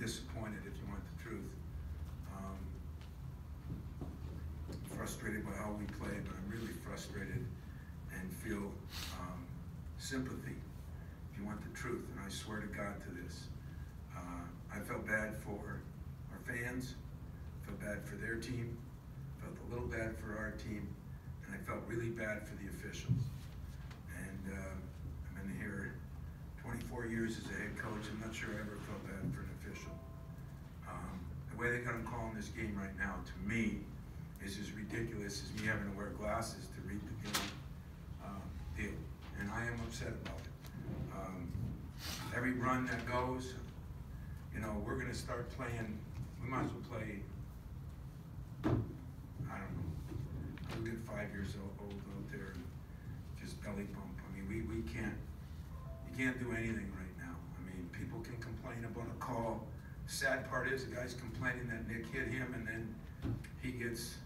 disappointed, if you want the truth. Frustrated by how we play, but I'm really frustrated and feel sympathy, if you want the truth, and I swear to God to this. I felt bad for our fans, felt bad for their team, felt a little bad for our team, and I felt really bad for the officials. And I've been here 24 years as a head coach. I'm not sure I ever felt bad for an official. The way they got them calling this game right now, to me, is as ridiculous as me having to wear glasses to read the game deal. And I am upset about it. Every run that goes, you know, we're going to start playing, we might as well play, I don't know, we'll get 5 years old out there and just belly bump. I mean, we can't, you can't do anything right now. I mean, people can complain about a call. The sad part is the guy's complaining that Nick hit him and then he gets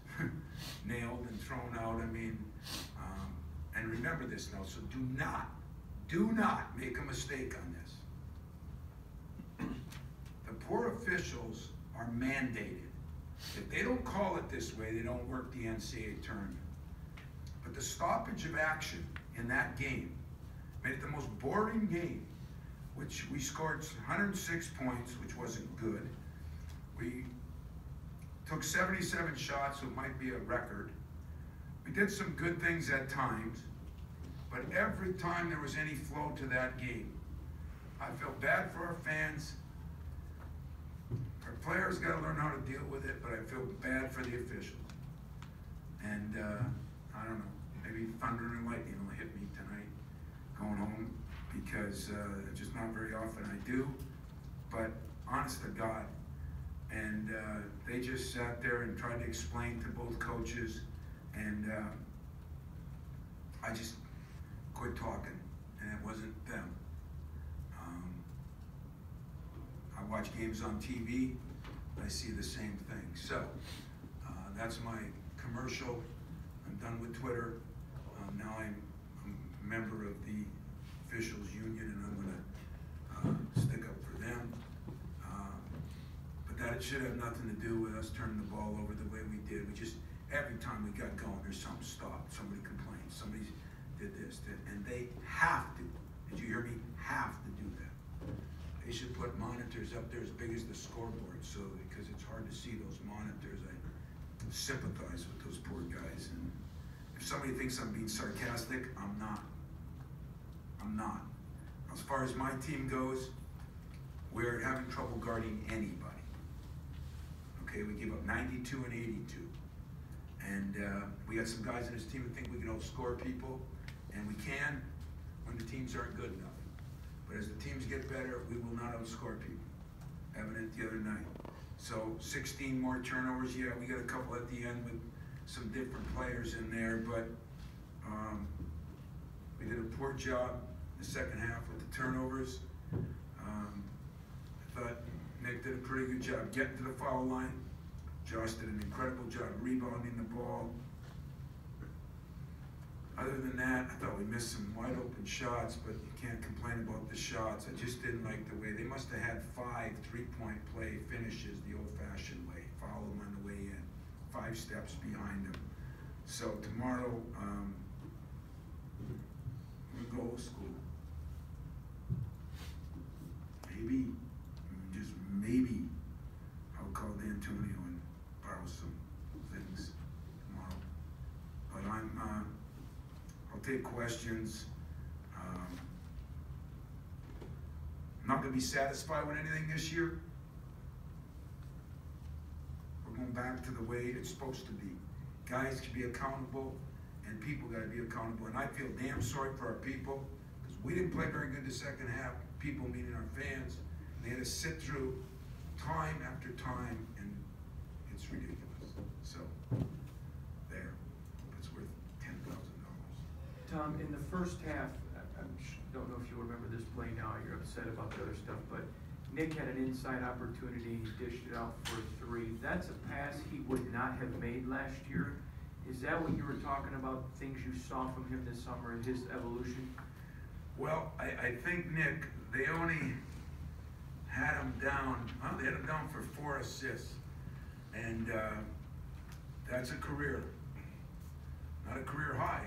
nailed and thrown out. I mean, and remember this now, so do not make a mistake on this. The poor officials are mandated. If they don't call it this way, they don't work the NCAA tournament. But the stoppage of action in that game made it the most boring game, which we scored 106 points, which wasn't good. We took 77 shots, so it might be a record. We did some good things at times, but every time there was any flow to that game, I felt bad for our fans. Our players got to learn how to deal with it, but I feel bad for the officials. And I don't know, maybe thunder and lightning will hit me tonight going home, because it's just not very often I do, but honest to God. And they just sat there and tried to explain to both coaches, and I just quit talking, and it wasn't them. I watch games on TV, I see the same thing. So that's my commercial. I'm done with Twitter. Now I'm a member of the officials union, and I'm going to stick up for them. But that should have nothing to do with us turning the ball over the way we did. We just, every time we got going, there's something stopped. Somebody complained. Somebody did this, and they have to. Did you hear me? Have to do that. They should put monitors up there as big as the scoreboard, so because it's hard to see those monitors. I sympathize with those poor guys. And if somebody thinks I'm being sarcastic, I'm not. I'm not. As far as my team goes, we're having trouble guarding anybody. Okay, we give up 92 and 82. And we got some guys in this team who think we can outscore people, and we can when the teams aren't good enough. But as the teams get better, we will not outscore people. Evident the other night. So 16 more turnovers. Yeah, we got a couple at the end with some different players in there, but we did a poor job the second half with the turnovers. I thought Nick did a pretty good job getting to the foul line. Josh did an incredible job rebounding the ball. Other than that, I thought we missed some wide open shots, but you can't complain about the shots. I just didn't like the way, they must have had 5 3-point play finishes the old-fashioned way. Follow them on the way in, 5 steps behind them. So tomorrow, we're going to go old school. Maybe, just maybe, I'll call D'Antonio and borrow some things tomorrow. But I'll take questions. I'm not going to be satisfied with anything this year. We're going back to the way it's supposed to be. Guys can be accountable, and people got to be accountable. And I feel damn sorry for our people, because we didn't play very good the second half. People, meaning our fans, they had to sit through time after time, and it's ridiculous. So, there. It's worth $10,000. Tom, in the first half, I don't know if you remember this play now, you're upset about the other stuff, but Nick had an inside opportunity, he dished it out for a 3. That's a pass he would not have made last year. Is that what you were talking about, things you saw from him this summer, his evolution? Well, I think Nick, they only had him down, well, they had him down for 4 assists. And that's a career. Not a career high,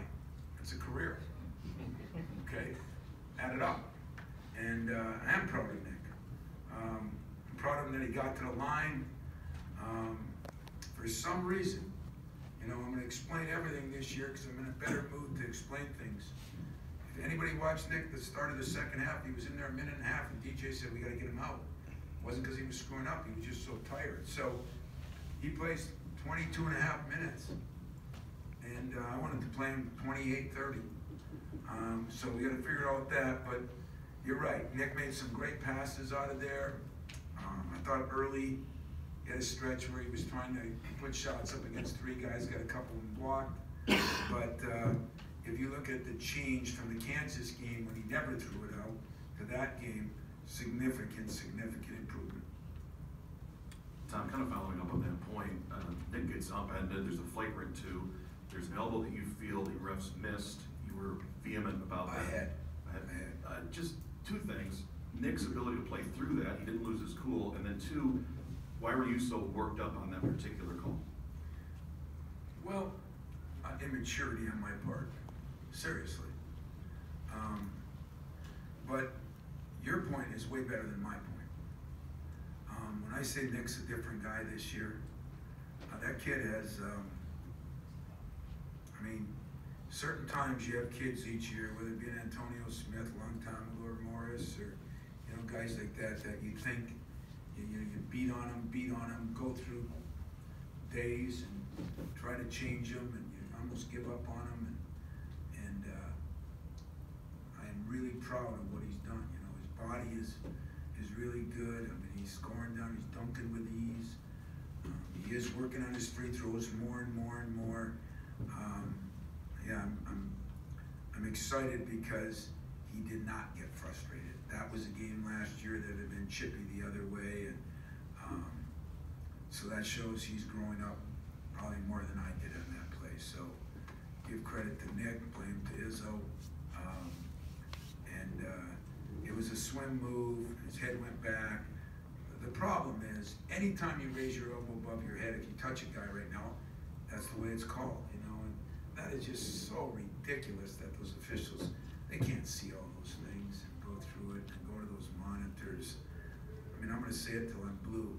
it's a career. Okay, add it up. And I am proud of Nick. I'm proud of him that he got to the line. For some reason, you know, I'm going to explain everything this year because I'm in a better mood to explain things. If anybody watched Nick at the start of the second half, he was in there a minute and a half, and DJ said, we got to get him out. It wasn't because he was screwing up, he was just so tired. So he plays 22 and a half minutes. And I wanted to play him 28-30. So we got to figure out that, but you're right. Nick made some great passes out of there. I thought early he had a stretch where he was trying to put shots up against 3 guys, got a couple of them blocked. But if you look at the change from the Kansas game when he never threw it out to that game, significant improvement. Tom, kind of following up on that point, Nick gets upended, there's a flagrant 2, there's an elbow that you feel the refs missed, you were vehement about that. I had. Just 2 things, Nick's ability to play through that, he didn't lose his cool, and then 2, why were you so worked up on that particular call? Well, immaturity on my part, seriously. But your point is way better than my point. When I say Nick's a different guy this year, that kid has, I mean, certain times you have kids each year, whether it be an Antonio Smith, longtime Lord Morris, or guys like that you think you beat on them, go through days and try to change them, and you almost give up on them. And I am really proud of what he's done. You know, his body is really good. I mean, he's scoring down, he's dunking with ease. He is working on his free throws more and more and more. Yeah, I'm excited because he did not get frustrated. That was a game last year that had been chippy the other way, and so that shows he's growing up probably more than I did in that play. So give credit to Nick, blame to Izzo, and it was a swim move. His head went back. The problem is, anytime you raise your elbow above your head, if you touch a guy right now, that's the way it's called, you know. And that is just so ridiculous that those officials, they can't see all those things and go through it and go to those monitors. I mean, I'm going to say it till I'm blue.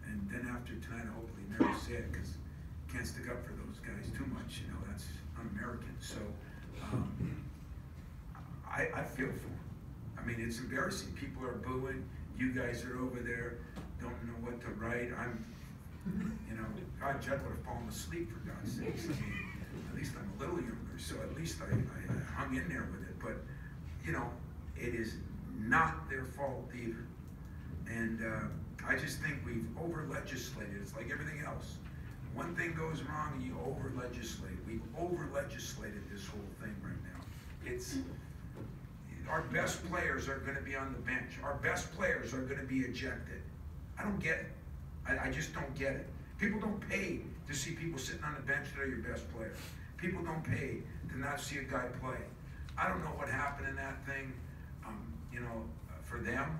And then after tonight, I hopefully never say it, because can't stick up for those guys too much, you know, that's un-American. So I feel for them. I mean, it's embarrassing. People are booing. You guys are over there, don't know what to write. You know, God, Judd would have fallen asleep, for God's sakes. I mean, at least I'm a little younger, so at least I hung in there with it. But, you know, it is not their fault either. And I just think we've over-legislated. It's like everything else. One thing goes wrong and you over-legislate. We've over-legislated this whole thing right now. It's, our best players are going to be on the bench. Our best players are going to be ejected. I don't get it. I just don't get it. People don't pay to see people sitting on the bench that are your best players. People don't pay to not see a guy play. I don't know what happened in that thing, you know, for them.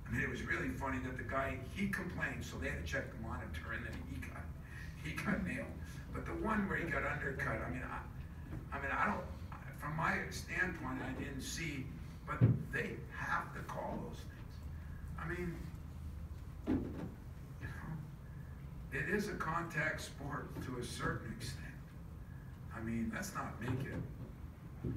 I mean, it was really funny that the guy, he complained, so they had to check the monitor, and then he got nailed. But the one where he got undercut, I mean, I don't, from my standpoint, I didn't see, but they have to call those things. I mean, you know, it is a contact sport to a certain extent. I mean, let's not make it